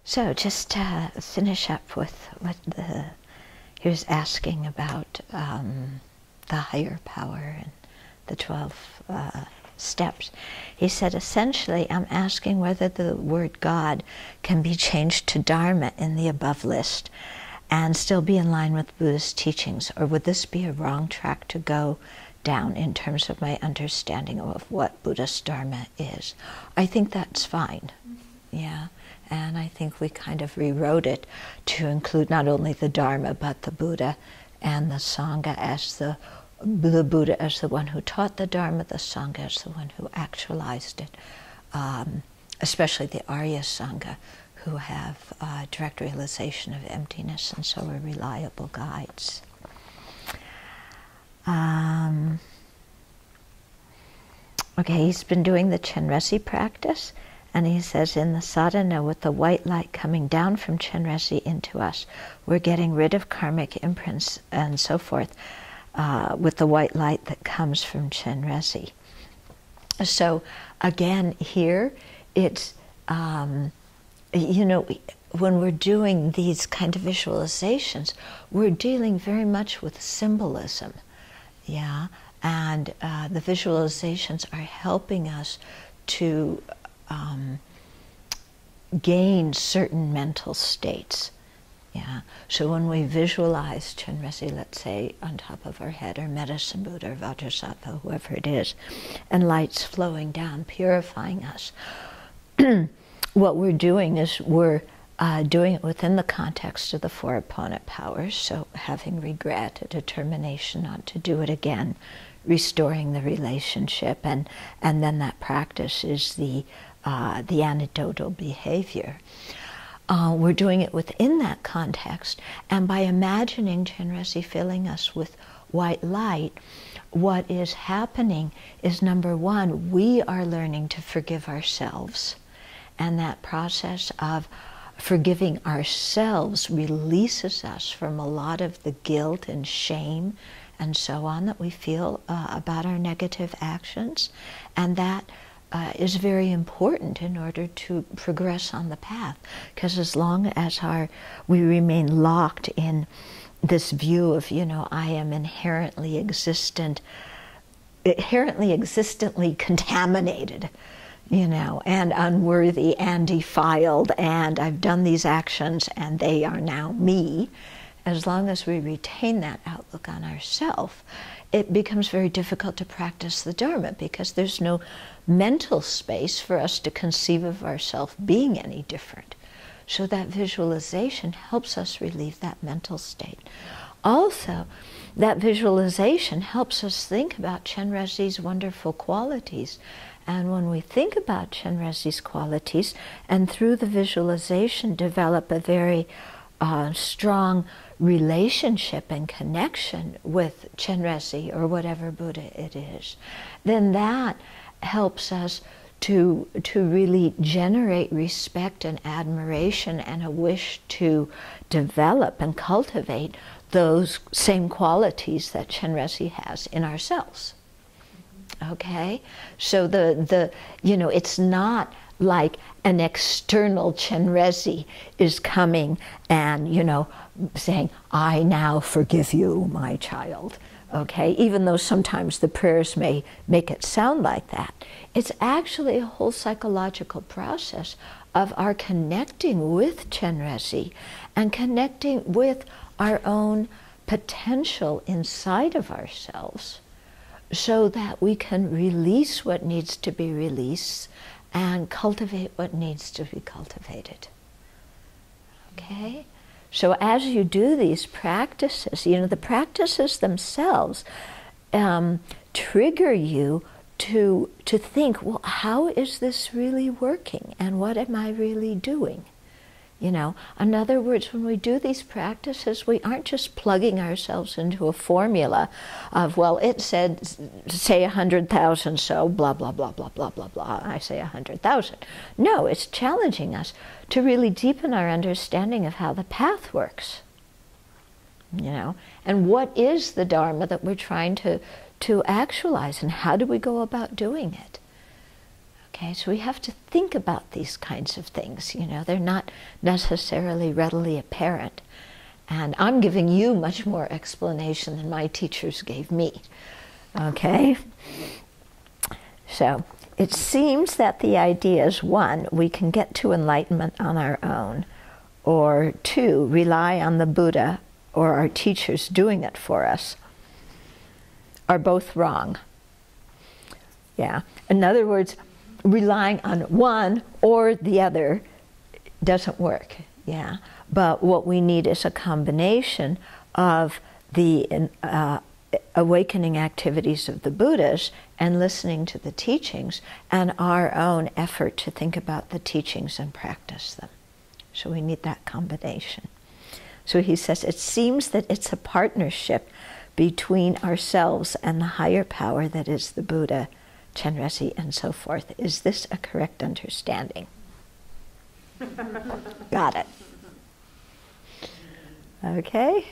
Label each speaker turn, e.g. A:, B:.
A: So just to finish up with what he was asking about the higher power and the 12 steps. He said, essentially, I'm asking whether the word God can be changed to Dharma in the above list and still be in line with Buddhist teachings, or would this be a wrong track to go down in terms of my understanding of what Buddhist Dharma is? I think that's fine, yeah. And I think we kind of rewrote it to include not only the Dharma, but the Buddha and the Sangha as the Buddha as the one who taught the Dharma, the Sangha as the one who actualized it, especially the Arya Sangha, who have direct realization of emptiness and so are reliable guides. Okay, he's been doing the Chenrezig practice, and he says in the sadhana, with the white light coming down from Chenrezig into us, we're getting rid of karmic imprints and so forth with the white light that comes from Chenrezig. So again, here it's, you know, when we're doing these kind of visualizations, we're dealing very much with symbolism, yeah? And the visualizations are helping us to gain certain mental states. Yeah. So when we visualize Chenrezig, let's say, on top of our head, or Medicine Buddha, or Vajrasattva, whoever it is, and light's flowing down, purifying us, what we're doing is we're doing it within the context of the four opponent powers, so having regret, a determination not to do it again, restoring the relationship, and then that practice is the anecdotal behavior. We're doing it within that context, and by imagining Chenrezig filling us with white light, what is happening is, number one, we are learning to forgive ourselves, and that process of forgiving ourselves releases us from a lot of the guilt and shame and so on that we feel about our negative actions, and that is very important in order to progress on the path, because as long as we remain locked in this view of, you know, I am inherently existently contaminated, you know, and unworthy and defiled, and I've done these actions and they are now me, as long as we retain that outlook on ourself, it becomes very difficult to practice the Dharma, because there's no mental space for us to conceive of ourselves being any different. So that visualization helps us relieve that mental state. Also, that visualization helps us think about Chenrezig's wonderful qualities. And when we think about Chenrezig's qualities, and through the visualization develop a very strong relationship and connection with Chenrezig, or whatever Buddha it is, then that helps us to really generate respect and admiration and a wish to develop and cultivate those same qualities that Chenrezig has in ourselves. Okay? So you know, it's not like an external Chenrezig is coming and, you know, saying, I now forgive you, my child. Okay? Even though sometimes the prayers may make it sound like that. It's actually a whole psychological process of our connecting with Chenrezig and connecting with our own potential inside of ourselves, so that we can release what needs to be released and cultivate what needs to be cultivated. Okay? So as you do these practices, you know, the practices themselves trigger you to think, well, how is this really working? And what am I really doing? You know, in other words, when we do these practices, we aren't just plugging ourselves into a formula of, well, it said, say 100,000, so blah, blah, blah, blah, blah, blah, blah, I say 100,000. No, it's challenging us to really deepen our understanding of how the path works, you know, and what is the Dharma that we're trying to actualize, and how do we go about doing it? Okay, so we have to think about these kinds of things. You know, they're not necessarily readily apparent. And I'm giving you much more explanation than my teachers gave me. Okay? So, it seems that the idea is, one, we can get to enlightenment on our own, or two, rely on the Buddha or our teachers doing it for us, are both wrong. Yeah. In other words, relying on one or the other doesn't work. Yeah. But what we need is a combination of the awakening activities of the Buddhas and listening to the teachings and our own effort to think about the teachings and practice them. So we need that combination. So he says, it seems that it's a partnership between ourselves and the higher power that is the Buddha, Chenrezig, and so forth. Is this a correct understanding? Got it. Okay.